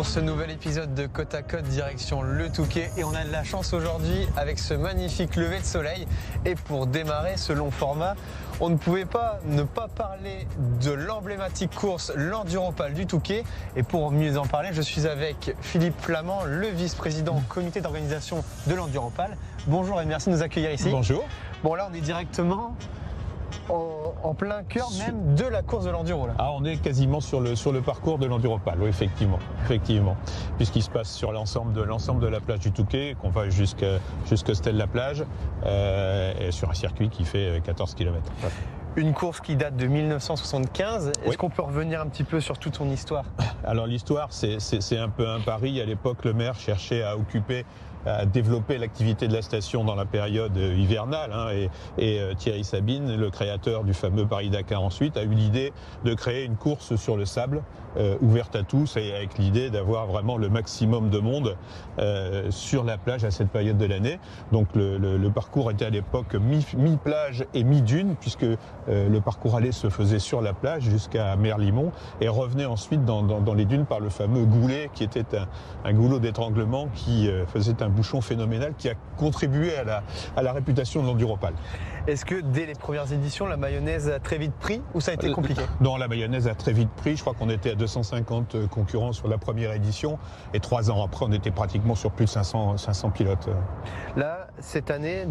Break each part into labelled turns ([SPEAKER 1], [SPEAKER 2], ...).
[SPEAKER 1] pour ce nouvel épisode de Côte à Côte direction Le Touquet et on a de la chance aujourd'hui avec ce magnifique lever de soleil et pour démarrer ce long format on ne pouvait pas ne pas parler de l'emblématique course l'Enduropal du Touquet et pour mieux en parler je suis avec Philippe Flamand, le vice-président comité d'organisation de l'Enduropal. Bonjour et merci de nous accueillir ici.
[SPEAKER 2] Bonjour.
[SPEAKER 1] Bon là on est directement en plein cœur même de la course de l'enduro là.
[SPEAKER 2] Ah, on est quasiment sur le parcours de l'Enduropal, oui, effectivement, puisqu'il se passe sur l'ensemble de la plage du Touquet, qu'on va jusqu'à Stèle-la-Plage, et sur un circuit qui fait 14 km. Ouais.
[SPEAKER 1] Une course qui date de 1975. Est-ce
[SPEAKER 2] Oui.
[SPEAKER 1] qu'on peut revenir un petit peu sur toute son histoire?
[SPEAKER 2] Alors l'histoire, c'est un peu un pari. À l'époque, le maire cherchait à développer l'activité de la station dans la période hivernale. Et Thierry Sabine, le créateur du fameux Paris-Dakar ensuite, a eu l'idée de créer une course sur le sable, ouverte à tous, et avec l'idée d'avoir vraiment le maximum de monde sur la plage à cette période de l'année. Donc le parcours était à l'époque mi-plage et mi-dune, puisque le parcours aller se faisait sur la plage jusqu'à Merlimont et revenait ensuite dans les dunes par le fameux goulet, qui était un goulot d'étranglement qui faisait un bouchon phénoménal qui a contribué à la réputation de l'Enduropal.
[SPEAKER 1] Est-ce que dès les premières éditions, la mayonnaise a très vite pris ou ça a été compliqué?
[SPEAKER 2] Non, la mayonnaise a très vite pris. Je crois qu'on était à 250 concurrents sur la première édition et 3 ans après, on était pratiquement sur plus de 500 pilotes.
[SPEAKER 1] Là, cette année,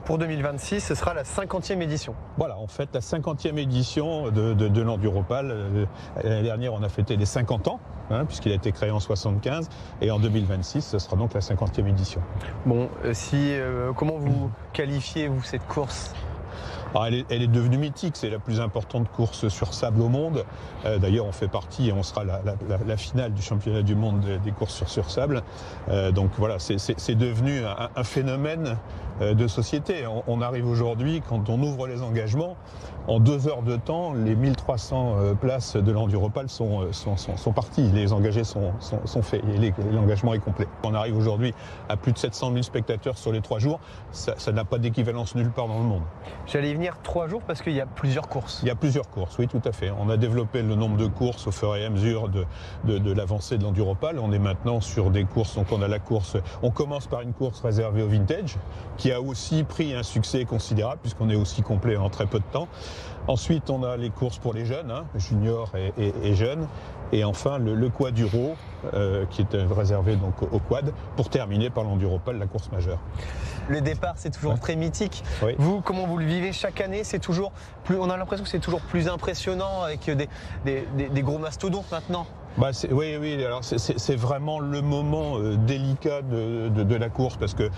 [SPEAKER 1] pour 2026, ce sera la 50e édition.
[SPEAKER 2] Voilà, en fait, la 50e édition de l'Enduropal. L'année dernière, on a fêté les 50 ans, puisqu'il a été créé en 75, et en 2026, ce sera donc la 50e édition.
[SPEAKER 1] Bon, comment vous qualifiez-vous cette course?
[SPEAKER 2] Alors, elle est devenue mythique, c'est la plus importante course sur sable au monde. D'ailleurs, on fait partie et on sera la finale du championnat du monde des courses sur sable. Donc voilà, c'est devenu un phénomène de société. On arrive aujourd'hui, quand on ouvre les engagements, en 2 heures de temps, les 1300 places de l'Enduropal sont parties. Les engagés sont faits et l'engagement est complet. On arrive aujourd'hui à plus de 700 000 spectateurs sur les 3 jours. Ça n'a pas d'équivalence nulle part dans le monde.
[SPEAKER 1] J'allais y venir 3 jours parce qu'il y a plusieurs courses.
[SPEAKER 2] Il y a plusieurs courses, oui, tout à fait. On a développé le nombre de courses au fur et à mesure de l'avancée de l'Enduropal. On est maintenant sur des courses, donc on commence par une course réservée au vintage, qui a aussi pris un succès considérable, puisqu'on est aussi complet en très peu de temps. Ensuite, on a les courses pour les jeunes, juniors et jeunes. Et enfin, le quaduro, qui est réservé donc au quad, pour terminer par l'Enduropal, la course majeure.
[SPEAKER 1] Le départ, c'est toujours très mythique.
[SPEAKER 2] Oui.
[SPEAKER 1] Vous, comment vous le vivez chaque année? C'est toujours plus, on a l'impression que c'est toujours plus impressionnant avec des gros mastodontes maintenant.
[SPEAKER 2] Oui. Alors c'est vraiment le moment délicat de la course, parce que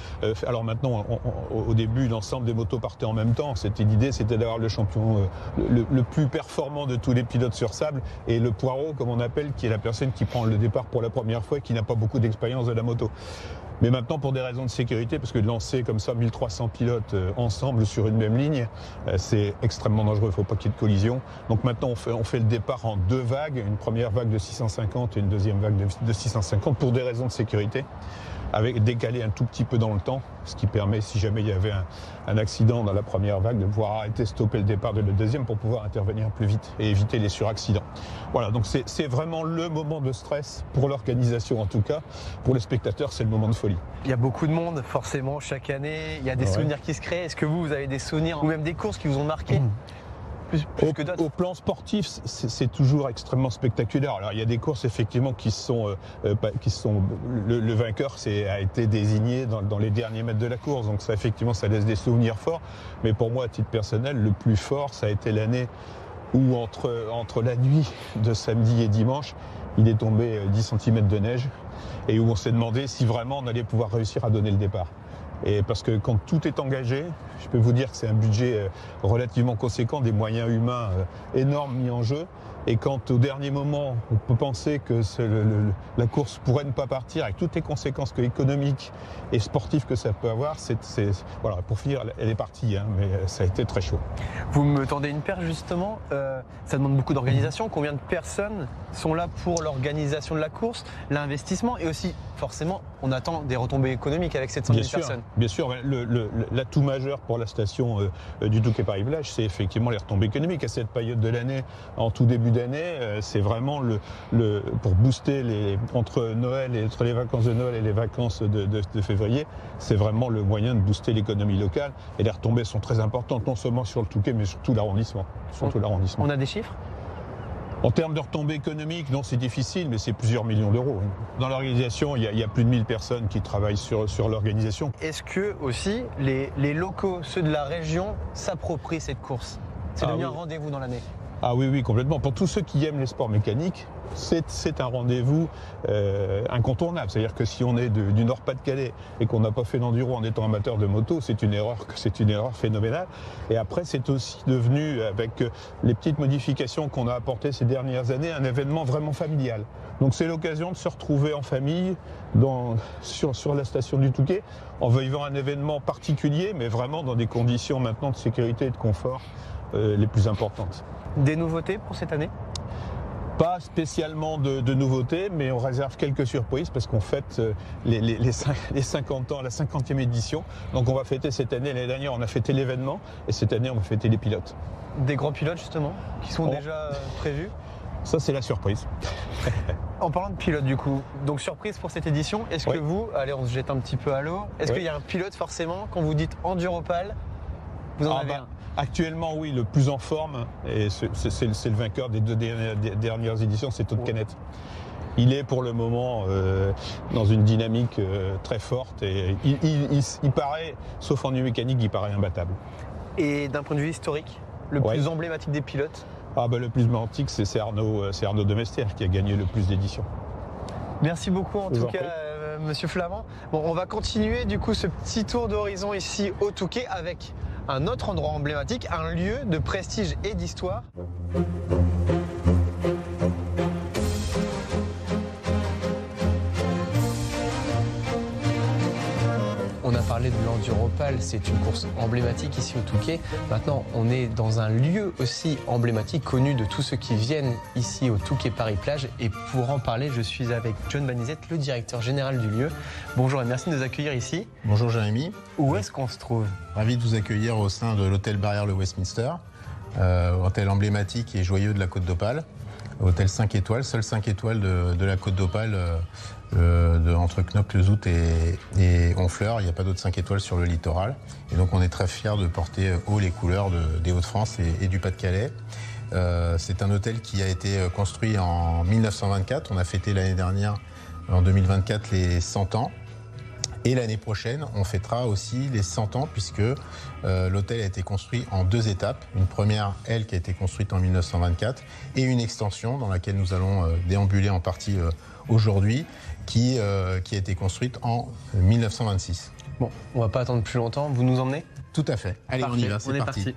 [SPEAKER 2] alors maintenant, au début, l'ensemble des motos partaient en même temps. L'idée, c'était d'avoir le champion le plus performant de tous les pilotes sur sable, et le poireau, comme on appelle, qui est la personne qui prend le départ pour la première fois et qui n'a pas beaucoup d'expérience de la moto. Mais maintenant, pour des raisons de sécurité, parce que de lancer comme ça 1300 pilotes ensemble sur une même ligne, c'est extrêmement dangereux, il ne faut pas qu'il y ait de collision. Donc maintenant, on fait le départ en 2 vagues, une première vague de 650 et une deuxième vague de 650 pour des raisons de sécurité, avec décalé un tout petit peu dans le temps, ce qui permet, si jamais il y avait un accident dans la première vague, de pouvoir arrêter, stopper le départ de la deuxième pour pouvoir intervenir plus vite et éviter les suraccidents. Voilà, donc c'est vraiment le moment de stress pour l'organisation en tout cas. Pour les spectateurs, c'est le moment de folie.
[SPEAKER 1] Il y a beaucoup de monde, forcément, chaque année. Il y a des souvenirs qui se créent. Est-ce que vous avez des souvenirs ou même des courses qui vous ont marqué plus que d'autres?
[SPEAKER 2] Au plan sportif, c'est toujours extrêmement spectaculaire. Alors il y a des courses effectivement qui sont le vainqueur a été désigné dans les derniers mètres de la course. Donc ça effectivement ça laisse des souvenirs forts. Mais pour moi, à titre personnel, le plus fort, ça a été l'année où entre la nuit de samedi et dimanche, il est tombé 10 cm de neige et où on s'est demandé si vraiment on allait pouvoir réussir à donner le départ. Et parce que quand tout est engagé, je peux vous dire que c'est un budget relativement conséquent, des moyens humains énormes mis en jeu. Et quand au dernier moment, on peut penser que la course pourrait ne pas partir, avec toutes les conséquences économiques et sportives que ça peut avoir, voilà, pour finir, elle est partie, mais ça a été très chaud.
[SPEAKER 1] Vous me tendez une perche justement, ça demande beaucoup d'organisation. Combien de personnes sont là pour l'organisation de la course, l'investissement et aussi, forcément, on attend des retombées économiques avec 700 000 personnes.
[SPEAKER 2] Bien sûr, l'atout majeur pour la station du Touquet Paris-Plage, c'est effectivement les retombées économiques. À cette période de l'année, en tout début d'année, c'est vraiment pour booster entre les vacances de Noël et les vacances de février, c'est vraiment le moyen de booster l'économie locale. Et les retombées sont très importantes, non seulement sur le Touquet, mais sur tout l'arrondissement.
[SPEAKER 1] On a des chiffres ?
[SPEAKER 2] En termes de retombées économiques, non, c'est difficile, mais c'est plusieurs millions d'euros. Dans l'organisation, il y a plus de 1000 personnes qui travaillent sur l'organisation.
[SPEAKER 1] Est-ce que aussi les locaux, ceux de la région, s'approprient cette course ? C'est devenu un rendez-vous dans l'année.
[SPEAKER 2] Ah oui, complètement. Pour tous ceux qui aiment les sports mécaniques, c'est un rendez-vous incontournable. C'est-à-dire que si on est du Nord-Pas-de-Calais et qu'on n'a pas fait d'enduro en étant amateur de moto, c'est une erreur phénoménale. Et après, c'est aussi devenu, avec les petites modifications qu'on a apportées ces dernières années, un événement vraiment familial. Donc c'est l'occasion de se retrouver en famille sur la station du Touquet en vivant un événement particulier, mais vraiment dans des conditions maintenant de sécurité et de confort les plus importantes.
[SPEAKER 1] Des nouveautés pour cette année ?
[SPEAKER 2] Pas spécialement de nouveautés, mais on réserve quelques surprises parce qu'on fête les 50 ans, la 50e édition. Donc on va fêter cette année. L'année dernière, on a fêté l'événement et cette année, on va fêter les pilotes.
[SPEAKER 1] Des grands pilotes justement, qui sont déjà prévus ?
[SPEAKER 2] Ça, c'est la surprise.
[SPEAKER 1] En parlant de pilotes du coup, donc surprise pour cette édition, est-ce que vous, allez on se jette un petit peu à l'eau, est-ce qu'il y a un pilote forcément, quand vous dites Enduropal, vous en avez un ?
[SPEAKER 2] Actuellement, oui, le plus en forme, et c'est le vainqueur des deux dernières éditions, c'est Todd Canet. Il est pour le moment dans une dynamique très forte et il paraît, sauf en mécanique, il paraît imbattable.
[SPEAKER 1] Et d'un point de vue historique, le plus emblématique des pilotes ?
[SPEAKER 2] Le plus emblématique, c'est Arnaud Demester qui a gagné le plus d'éditions.
[SPEAKER 1] Merci beaucoup en tout cas, Monsieur Flamand. Bon, on va continuer du coup ce petit tour d'horizon ici au Touquet avec un autre endroit emblématique, un lieu de prestige et d'histoire. On a parlé de l'Enduropal, c'est une course emblématique ici au Touquet. Maintenant, on est dans un lieu aussi emblématique, connu de tous ceux qui viennent ici au Touquet Paris-Plage. Et pour en parler, je suis avec John Banizet, le directeur général du lieu. Bonjour et merci de nous accueillir ici.
[SPEAKER 3] Bonjour Jérémy.
[SPEAKER 1] Où est-ce qu'on se trouve ?
[SPEAKER 3] Ravi de vous accueillir au sein de l'hôtel Barrière le Westminster, hôtel emblématique et joyeux de la Côte d'Opale. Hôtel 5 étoiles, seul 5 étoiles de la Côte d'Opale, entre Knokke-le-Zout et Honfleur. Il n'y a pas d'autres 5 étoiles sur le littoral. Et donc on est très fiers de porter haut les couleurs des Hauts-de-France et du Pas-de-Calais. C'est un hôtel qui a été construit en 1924. On a fêté l'année dernière, en 2024, les 100 ans. Et l'année prochaine, on fêtera aussi les 100 ans puisque l'hôtel a été construit en 2 étapes. Une première, elle, qui a été construite en 1924 et une extension dans laquelle nous allons déambuler en partie aujourd'hui qui a été construite en 1926.
[SPEAKER 1] Bon, on va pas attendre plus longtemps. Vous nous emmenez ?
[SPEAKER 3] Tout à fait. Allez,
[SPEAKER 1] parfait.
[SPEAKER 3] On y va, c'est parti.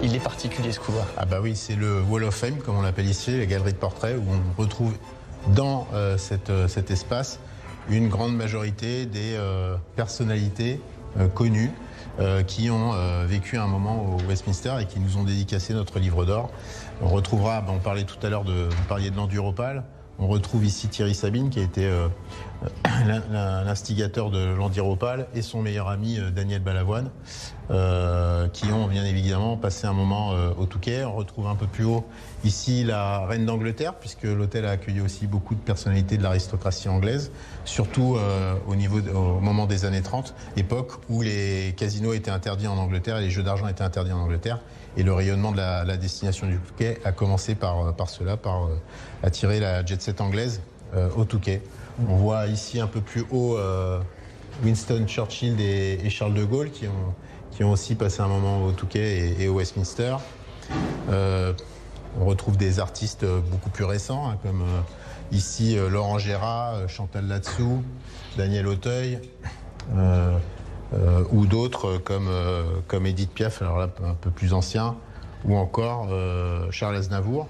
[SPEAKER 1] Il est particulier ce couloir.
[SPEAKER 3] Ah bah oui, c'est le Wall of Fame, comme on l'appelle ici, la galerie de portraits, où on retrouve dans cet espace une grande majorité des personnalités connues qui ont vécu un moment au Westminster et qui nous ont dédicacé notre livre d'or. On retrouvera, on parlait tout à l'heure vous parliez de l'Enduropal, on retrouve ici Thierry Sabine qui a été l'instigateur de l'Enduropal et son meilleur ami Daniel Balavoine qui ont bien évidemment passé un moment au Touquet. On retrouve un peu plus haut ici la reine d'Angleterre puisque l'hôtel a accueilli aussi beaucoup de personnalités de l'aristocratie anglaise, surtout au moment des années 30, époque où les casinos étaient interdits en Angleterre et les jeux d'argent étaient interdits en Angleterre. Et le rayonnement de la destination du Touquet a commencé par attirer la jet-set anglaise au Touquet. On voit ici un peu plus haut Winston Churchill et Charles de Gaulle qui ont aussi passé un moment au Touquet et au Westminster. On retrouve des artistes beaucoup plus récents, comme ici Laurent Gérard, Chantal Latsou, Daniel Auteuil, ou d'autres comme Edith Piaf, alors là un peu plus ancien, ou encore Charles Aznavour.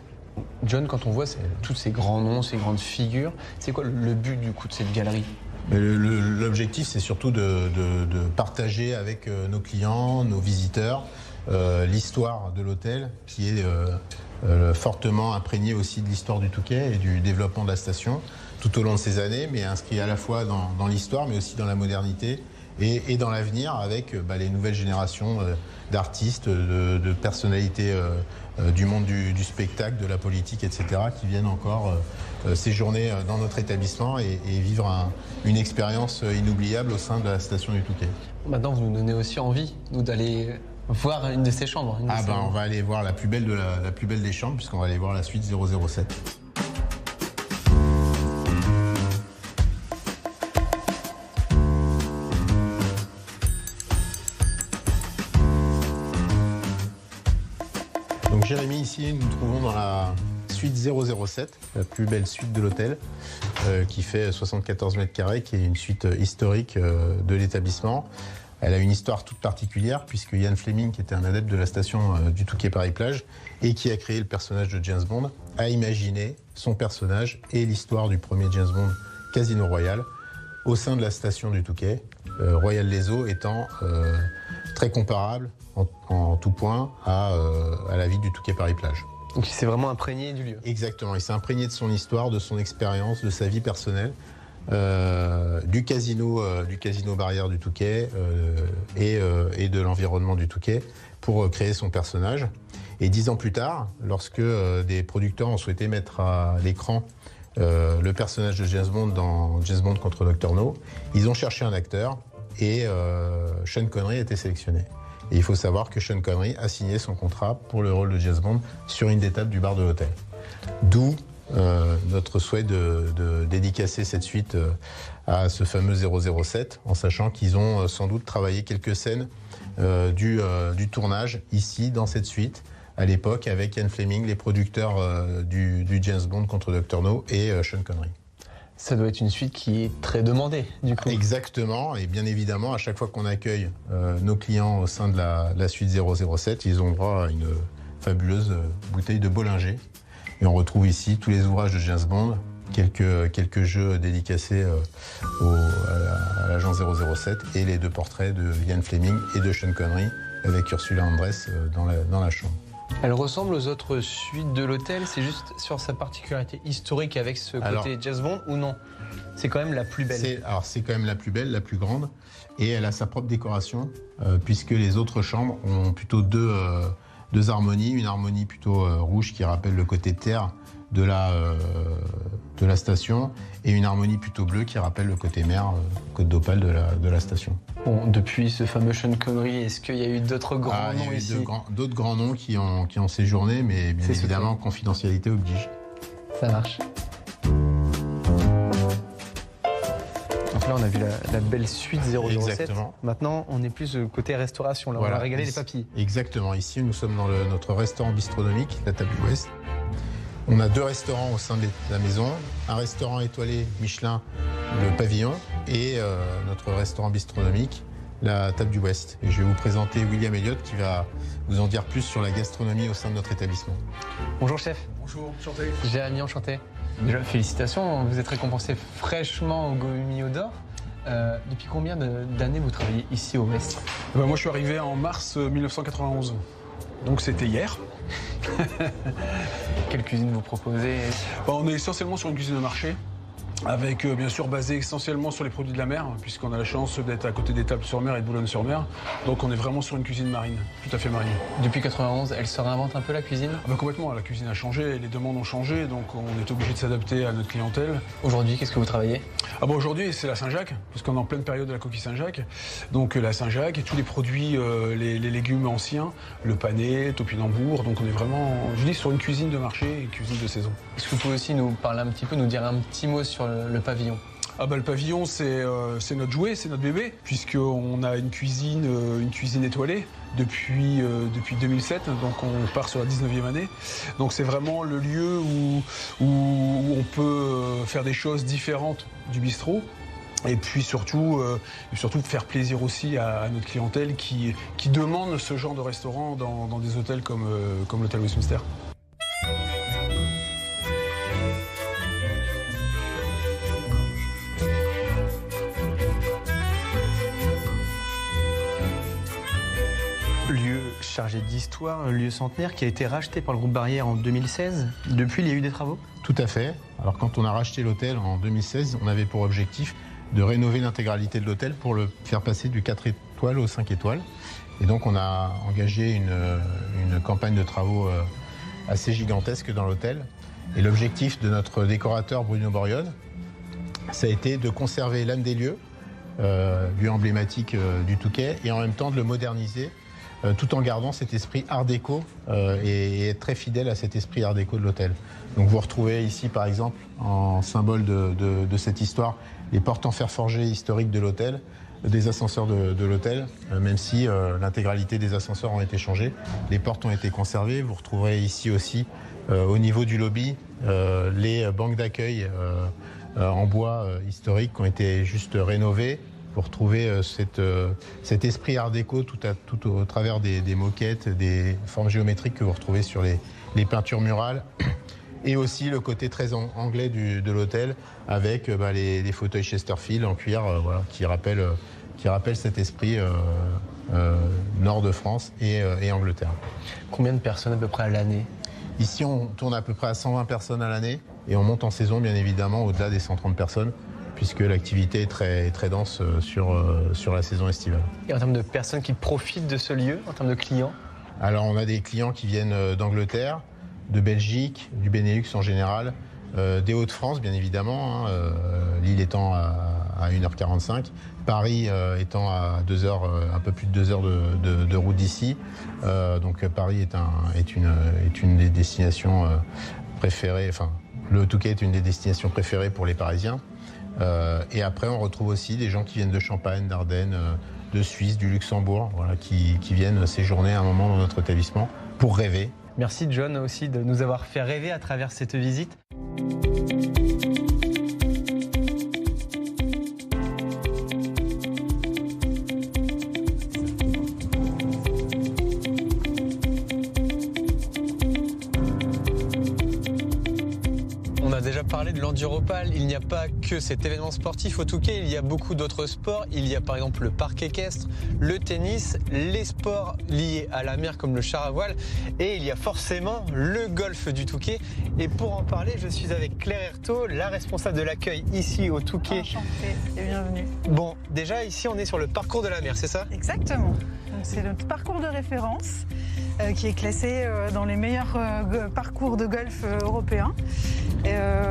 [SPEAKER 1] John, quand on voit tous ces grands noms, ces grandes figures, c'est quoi le but du coup de cette galerie ?
[SPEAKER 3] L'objectif, c'est surtout de partager avec nos clients, nos visiteurs, l'histoire de l'hôtel qui est fortement imprégné aussi de l'histoire du Touquet et du développement de la station tout au long de ces années, mais inscrit à la fois dans l'histoire, mais aussi dans la modernité et dans l'avenir avec les nouvelles générations d'artistes, de personnalités du monde du spectacle, de la politique, etc., qui viennent encore séjourner dans notre établissement et vivre une expérience inoubliable au sein de la station du Touquet.
[SPEAKER 1] Maintenant, vous nous donnez aussi envie, nous, d'aller voir une de ces chambres.
[SPEAKER 3] On va aller voir la plus belle des chambres, puisqu'on va aller voir la suite 007. Donc Jérémy, ici, nous nous trouvons dans la suite 007, la plus belle suite de l'hôtel, qui fait 74 mètres carrés, qui est une suite historique de l'établissement. Elle a une histoire toute particulière, puisque Ian Fleming, qui était un adepte de la station du Touquet Paris-Plage, et qui a créé le personnage de James Bond, a imaginé son personnage et l'histoire du premier James Bond, Casino Royale, au sein de la station du Touquet, Royal Les Eaux étant très comparable en tout point à la ville du Touquet Paris-Plage.
[SPEAKER 1] Donc il s'est vraiment imprégné du lieu.
[SPEAKER 3] Exactement, il s'est imprégné de son histoire, de son expérience, de sa vie personnelle, du casino Barrière du Touquet et de l'environnement du Touquet pour créer son personnage. Et 10 ans plus tard, lorsque des producteurs ont souhaité mettre à l'écran le personnage de James Bond dans James Bond contre Dr No, ils ont cherché un acteur et Sean Connery a été sélectionné. Et il faut savoir que Sean Connery a signé son contrat pour le rôle de James Bond sur une des tables du bar de l'hôtel. D'où notre souhait de dédicacer cette suite à ce fameux 007, en sachant qu'ils ont sans doute travaillé quelques scènes du tournage ici, dans cette suite, à l'époque, avec Ian Fleming, les producteurs du James Bond contre Dr No et Sean Connery.
[SPEAKER 1] Ça doit être une suite qui est très demandée, du coup.
[SPEAKER 3] Exactement, et bien évidemment, à chaque fois qu'on accueille nos clients au sein de la suite 007, ils ont droit à une fabuleuse bouteille de Bollinger. Et on retrouve ici tous les ouvrages de James Bond, quelques jeux dédicacés à l'agent 007 et les 2 portraits de Ian Fleming et de Sean Connery avec Ursula Andress dans la chambre.
[SPEAKER 1] Elle ressemble aux autres suites de l'hôtel, c'est juste sur sa particularité historique avec ce côté James Bond ou non? C'est quand même la plus belle.
[SPEAKER 3] C'est quand même la plus belle, la plus grande, et elle a sa propre décoration, puisque les autres chambres ont plutôt deux harmonies, une harmonie plutôt rouge qui rappelle le côté terre de la station, et une harmonie plutôt bleue qui rappelle le côté mer, côte d'opale de la station.
[SPEAKER 1] Bon, depuis ce fameux Sean Connery, est-ce qu'il y a eu d'autres grands noms ici?
[SPEAKER 3] Il y a eu d'autres grands noms qui ont séjourné, mais bien évidemment, confidentialité oblige.
[SPEAKER 1] Ça marche. Donc là, on a vu la belle suite 007.
[SPEAKER 3] Exactement.
[SPEAKER 1] Maintenant, on est plus côté restauration. Là,
[SPEAKER 3] voilà.
[SPEAKER 1] On va régaler les papilles.
[SPEAKER 3] Exactement. Ici, nous sommes dans notre restaurant bistronomique, la table du Ouest. On a 2 restaurants au sein de la maison. Un restaurant étoilé Michelin, le Pavillon, et notre restaurant bistronomique, la table du Ouest. Et je vais vous présenter William Elliott qui va vous en dire plus sur la gastronomie au sein de notre établissement.
[SPEAKER 1] Bonjour chef.
[SPEAKER 4] Bonjour, enchanté.
[SPEAKER 1] Jérémy, enchanté. Déjà, félicitations, vous êtes récompensé fraîchement au Goemio d'Or. Depuis combien d'années vous travaillez ici au Ouest?
[SPEAKER 4] Moi, je suis arrivé en mars 1991. Donc, c'était hier.
[SPEAKER 1] Quelle cuisine vous proposez?
[SPEAKER 4] On est essentiellement sur une cuisine de marché, avec bien sûr basé essentiellement sur les produits de la mer, puisqu'on a la chance d'être à côté d'Étaples-sur-Mer et de Boulogne-sur-Mer. Donc on est vraiment sur une cuisine marine, tout à fait marine.
[SPEAKER 1] Depuis 91, elle se réinvente un peu la cuisine?
[SPEAKER 4] Complètement, la cuisine a changé, les demandes ont changé, donc on est obligé de s'adapter à notre clientèle.
[SPEAKER 1] Aujourd'hui, qu'est-ce que vous travaillez?
[SPEAKER 4] Aujourd'hui, c'est la Saint-Jacques, puisqu'on est en pleine période de la coquille Saint-Jacques. Donc la Saint-Jacques et tous les produits, les légumes anciens, le panais, topinambour. Donc on est vraiment, je dis, sur une cuisine de marché et une cuisine de saison.
[SPEAKER 1] Est-ce que vous pouvez aussi nous parler un petit peu, nous dire un petit mot sur le pavillon?
[SPEAKER 4] Le pavillon, c'est notre jouet, c'est notre bébé, puisqu'on a une cuisine étoilée depuis 2007, donc on part sur la 19e année. Donc c'est vraiment le lieu où on peut faire des choses différentes du bistrot. Et puis surtout faire plaisir aussi à notre clientèle qui demande ce genre de restaurant dans des hôtels comme l'hôtel Westminster.
[SPEAKER 1] chargé d'histoire, lieu centenaire qui a été racheté par le groupe Barrière en 2016. Depuis, il y a eu des travaux?
[SPEAKER 3] Tout à fait. Alors quand on a racheté l'hôtel en 2016, on avait pour objectif de rénover l'intégralité de l'hôtel pour le faire passer du 4 étoiles au 5 étoiles. Et donc on a engagé une campagne de travaux assez gigantesque dans l'hôtel. Et l'objectif de notre décorateur Bruno Borione, ça a été de conserver l'âme des lieux, lieu emblématique du Touquet, et en même temps de le moderniser, tout en gardant cet esprit art déco et être très fidèle à cet esprit art déco de l'hôtel. Donc vous retrouvez ici par exemple, en symbole de cette histoire, les portes en fer forgé historiques de l'hôtel, des ascenseurs de l'hôtel, même si l'intégralité des ascenseurs ont été changés. Les portes ont été conservées. Vous retrouverez ici aussi, au niveau du lobby, les banques d'accueil en bois historiques qui ont été juste rénovées. Vous retrouvez cet esprit art déco tout au travers des moquettes, des formes géométriques que vous retrouvez sur les peintures murales. Et aussi le côté très anglais de l'hôtel avec les fauteuils Chesterfield en cuir voilà, qui rappellent cet esprit nord de France et Angleterre.
[SPEAKER 1] Combien de personnes à peu près à l'année?
[SPEAKER 3] Ici, on tourne à peu près à 120 personnes à l'année et on monte en saison, bien évidemment, au-delà des 130 personnes puisque l'activité est très dense sur la saison estivale.
[SPEAKER 1] Et en termes de personnes qui profitent de ce lieu, en termes de clients?
[SPEAKER 3] Alors, on a des clients qui viennent d'Angleterre, de Belgique, du Benelux en général, des Hauts-de-France, bien évidemment, Lille étant à 1h45, Paris étant à 2 heures, un peu plus de 2 heures de route d'ici. Donc Paris est une des destinations préférées, enfin, le Touquet est une des destinations préférées pour les Parisiens. Et après, on retrouve aussi des gens qui viennent de Champagne, d'Ardennes, de Suisse, du Luxembourg, voilà, qui viennent séjourner à un moment dans notre établissement pour rêver.
[SPEAKER 1] Merci John aussi de nous avoir fait rêver à travers cette visite. On a déjà parlé de l'Enduropal. Il n'y a pas que cet événement sportif au Touquet, il y a beaucoup d'autres sports. Il y a par exemple le parc équestre, le tennis, les sports liés à la mer comme le char à voile et il y a forcément le golf du Touquet. Et pour en parler, je suis avec Claire Hertaud, la responsable de l'accueil ici au Touquet.
[SPEAKER 5] Enchantée et bienvenue.
[SPEAKER 1] Bon, déjà ici on est sur le parcours de la mer, c'est ça?
[SPEAKER 5] Exactement. C'est notre parcours de référence qui est classé dans les meilleurs parcours de golf européens.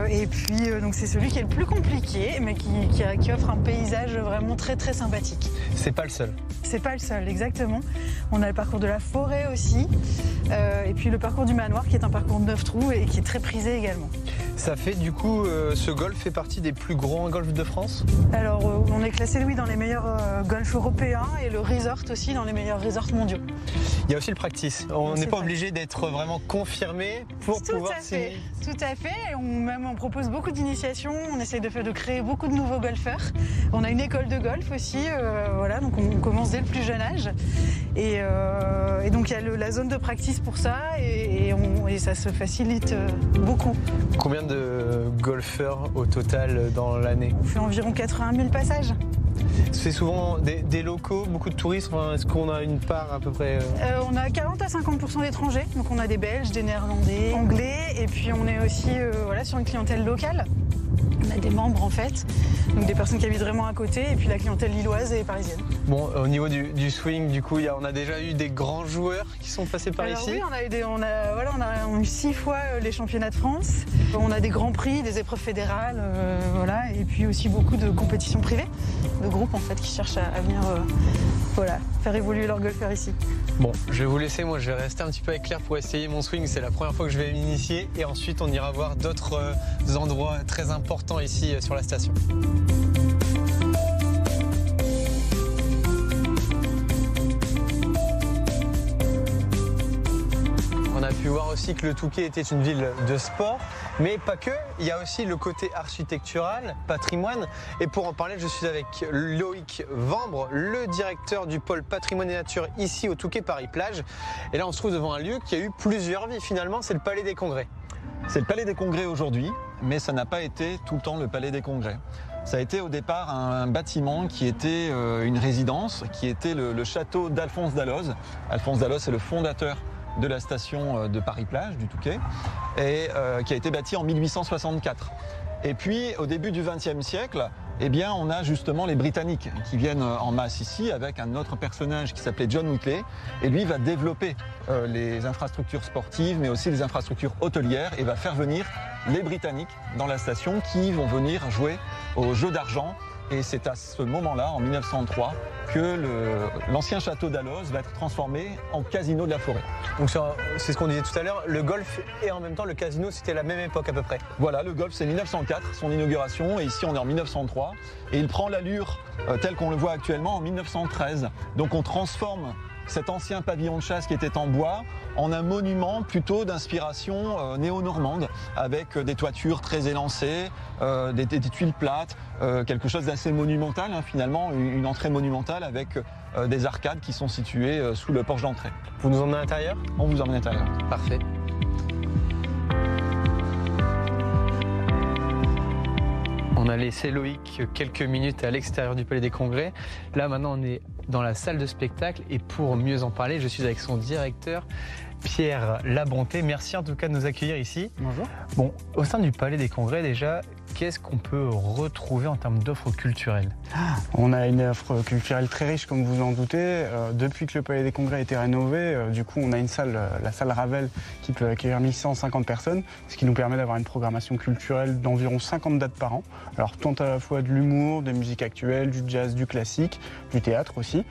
[SPEAKER 5] Et puis donc c'est celui qui est le plus compliqué, mais qui offre un paysage vraiment très sympathique.
[SPEAKER 1] C'est pas le seul.
[SPEAKER 5] C'est pas le seul, exactement. On a le parcours de la forêt aussi, et puis le parcours du manoir qui est un parcours de 9 trous et qui est très prisé également.
[SPEAKER 1] Ça fait du coup, ce golf fait partie des plus grands golfs de France?
[SPEAKER 5] Alors on est classé oui dans les meilleurs golfs européens et le resort aussi dans les meilleurs resorts mondiaux.
[SPEAKER 1] Il y a aussi le practice. On n'est pas obligé d'être vraiment confirmé pour pouvoir signer.
[SPEAKER 5] Tout à fait. On propose beaucoup d'initiations. On essaye de créer beaucoup de nouveaux golfeurs. On a une école de golf aussi. Voilà, donc on commence dès le plus jeune âge. Et donc il y a la zone de practice pour ça et ça se facilite beaucoup.
[SPEAKER 1] Combien de golfeurs au total dans l'année?
[SPEAKER 5] On fait environ 80 000 passages.
[SPEAKER 1] C'est souvent des locaux, beaucoup de touristes. Enfin, est-ce qu'on a une part à peu près
[SPEAKER 5] On a 40 à 50% d'étrangers. Donc on a des Belges, des Néerlandais, Anglais. Et puis on est aussi voilà, sur une clientèle locale. On a des membres en fait, donc des personnes qui habitent vraiment à côté, et puis la clientèle lilloise et parisienne.
[SPEAKER 1] Bon, au niveau du swing, du coup, on a déjà eu des grands joueurs qui sont passés par ici.
[SPEAKER 5] Oui, on a eu 6 fois les championnats de France. On a des grands prix, des épreuves fédérales, voilà, et puis aussi beaucoup de compétitions privées, de groupes en fait qui cherchent à venir voilà, faire évoluer leur golfeur ici.
[SPEAKER 1] Bon, je vais vous laisser, moi je vais rester un petit peu avec Claire pour essayer mon swing. C'est la première fois que je vais m'initier et ensuite on ira voir d'autres endroits très importants ici sur la station. On a pu voir aussi que le Touquet était une ville de sport, mais pas que. Il y a aussi le côté architectural, patrimoine. Et pour en parler, je suis avec Loïc Vambre, le directeur du pôle patrimoine et nature ici au Touquet Paris-Plage. Et là, on se trouve devant un lieu qui a eu plusieurs vies finalement, c'est le Palais des Congrès.
[SPEAKER 6] C'est le Palais des Congrès aujourd'hui, mais ça n'a pas été tout le temps le Palais des Congrès. Ça a été au départ un bâtiment qui était une résidence, qui était le château d'Alphonse Dalloz. Alphonse Dalloz, c'est le fondateur de la station de Paris-Plage, du Touquet, et qui a été bâti en 1864. Et puis, au début du XXe siècle, eh bien, on a justement les Britanniques qui viennent en masse ici avec un autre personnage qui s'appelait John Whitley. Et lui va développer les infrastructures sportives, mais aussi les infrastructures hôtelières et va faire venir les Britanniques dans la station qui vont venir jouer au jeu d'argent. Et c'est à ce moment-là, en 1903, que l'ancien château d'Alloz va être transformé en casino de la forêt.
[SPEAKER 1] Donc c'est ce qu'on disait tout à l'heure, le golf et en même temps le casino, c'était la même époque à peu près.
[SPEAKER 6] Voilà, le golf c'est 1904, son inauguration, et ici on est en 1903. Et il prend l'allure telle qu'on le voit actuellement en 1913. Donc on transforme cet ancien pavillon de chasse qui était en bois en un monument plutôt d'inspiration néo-normande avec des toitures très élancées, des tuiles plates, quelque chose d'assez monumental finalement, une entrée monumentale avec des arcades qui sont situées sous le porche d'entrée.
[SPEAKER 1] Vous nous emmenez à l'intérieur ?
[SPEAKER 6] On vous emmène à l'intérieur.
[SPEAKER 1] Parfait. On a laissé Loïc quelques minutes à l'extérieur du Palais des Congrès. Là, maintenant, on est dans la salle de spectacle. Et pour mieux en parler, je suis avec son directeur, Pierre Labonté. Merci en tout cas de nous accueillir ici.
[SPEAKER 7] Bonjour.
[SPEAKER 1] Bon, au sein du Palais des Congrès, déjà, qu'est-ce qu'on peut retrouver en termes d'offres culturelles ?
[SPEAKER 7] On a une offre culturelle très riche, comme vous en doutez. Depuis que le Palais des Congrès a été rénové, du coup, on a une salle, la salle Ravel, qui peut accueillir 1150 personnes, ce qui nous permet d'avoir une programmation culturelle d'environ 50 dates par an. Alors, tant à la fois de l'humour, des musiques actuelles, du jazz, du classique, du théâtre aussi,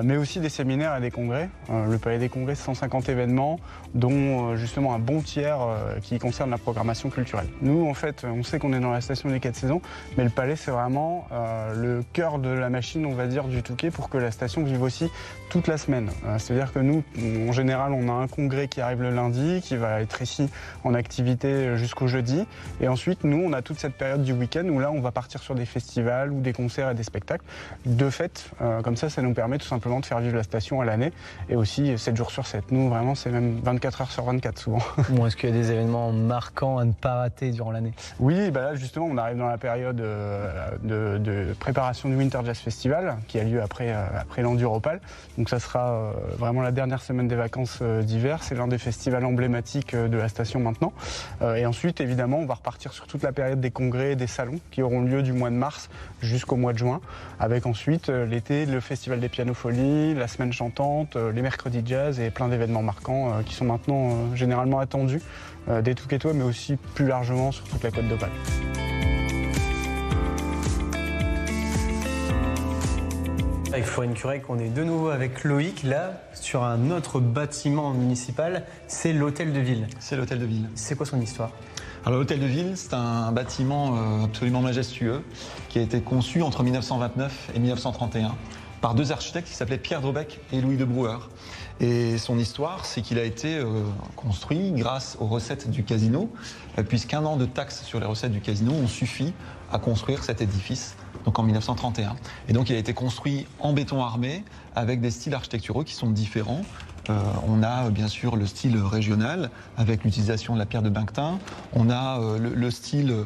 [SPEAKER 7] mais aussi des séminaires et des congrès. Le Palais des Congrès, 150 événements, dont justement un bon tiers qui concerne la programmation culturelle. Nous, en fait, on sait qu'on est dans la station des 4 saisons, mais le Palais, c'est vraiment le cœur de la machine, on va dire, du Touquet pour que la station vive aussi toute la semaine. C'est-à-dire que nous, en général, on a un congrès qui arrive le lundi, qui va être ici en activité jusqu'au jeudi. Et ensuite, nous, on a toute cette période du week-end où là, on va partir sur des festivals ou des concerts et des spectacles. De fait, comme ça nous permet tout simplement de faire vivre la station à l'année et aussi 7 jours sur 7. Nous, vraiment, c'est même 24 heures sur 24 souvent.
[SPEAKER 1] Bon, est-ce qu'il y a des événements marquants à ne pas rater durant l'année ?
[SPEAKER 7] Oui, là, justement, on arrive dans la période de préparation du Winter Jazz Festival qui a lieu après l'Enduropal. Donc ça sera vraiment la dernière semaine des vacances d'hiver. C'est l'un des festivals emblématiques de la station maintenant. Et ensuite, évidemment, on va repartir sur toute la période des congrès et des salons qui auront lieu du mois de mars jusqu'au mois de juin, avec ensuite l'été, le Festival des Pianofolies, la Semaine Chantante, les mercredis jazz et plein d'événements marquants qui sont maintenant généralement attendus des Touquetois, mais aussi plus largement sur toute la Côte d'Opale.
[SPEAKER 1] Avec Florine Curec, on est de nouveau avec Loïc, là, sur un autre bâtiment municipal, c'est l'Hôtel de Ville.
[SPEAKER 6] C'est l'Hôtel de Ville.
[SPEAKER 1] C'est quoi son histoire ?
[SPEAKER 6] Alors l'Hôtel de Ville, c'est un bâtiment absolument majestueux qui a été conçu entre 1929 et 1931 par deux architectes qui s'appelaient Pierre Drobec et Louis de Brouwer. Et son histoire, c'est qu'il a été construit grâce aux recettes du casino, puisqu'un an de taxes sur les recettes du casino ont suffi à construire cet édifice, donc en 1931. Et donc il a été construit en béton armé, avec des styles architecturaux qui sont différents. On a bien sûr le style régional avec l'utilisation de la pierre de Benctin. On a le style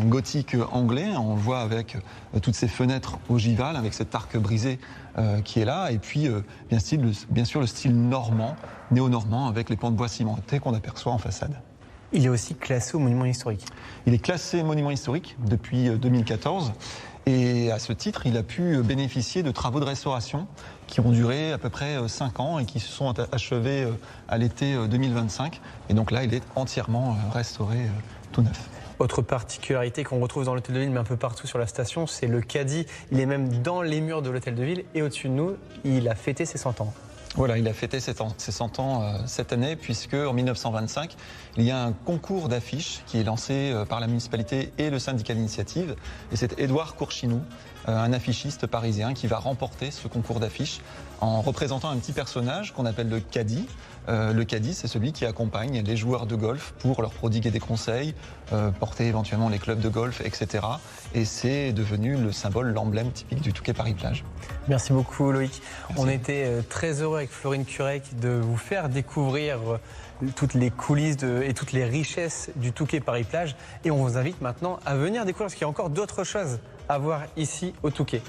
[SPEAKER 6] gothique anglais, on le voit avec toutes ces fenêtres ogivales, avec cet arc brisé qui est là. Et puis bien sûr le style normand, néo-normand, avec les pans de bois cimentés qu'on aperçoit en façade.
[SPEAKER 1] Il est aussi classé au monument historique.
[SPEAKER 6] Il est classé monument historique depuis 2014. Et à ce titre, il a pu bénéficier de travaux de restauration qui ont duré à peu près 5 ans et qui se sont achevés à l'été 2025. Et donc là, il est entièrement restauré tout neuf.
[SPEAKER 1] Autre particularité qu'on retrouve dans l'Hôtel de Ville, mais un peu partout sur la station, c'est le caddie. Il est même dans les murs de l'Hôtel de Ville et au-dessus de nous, il a fêté ses 100 ans.
[SPEAKER 6] Voilà, il a fêté ses 100 ans cette année, puisque en 1925, il y a un concours d'affiches qui est lancé par la municipalité et le syndicat d'initiative. Et c'est Édouard Courchinou, un affichiste parisien, qui va remporter ce concours d'affiches en représentant un petit personnage qu'on appelle le caddie. Le caddie, c'est celui qui accompagne les joueurs de golf pour leur prodiguer des conseils, porter éventuellement les clubs de golf, etc. Et c'est devenu le symbole, l'emblème typique du Touquet Paris-Plage.
[SPEAKER 1] Merci beaucoup Loïc.
[SPEAKER 6] Merci.
[SPEAKER 1] On était très heureux avec Florine Curec de vous faire découvrir toutes les coulisses et toutes les richesses du Touquet Paris-Plage. Et on vous invite maintenant à venir découvrir, parce qu'il y a encore d'autres choses à voir ici au Touquet.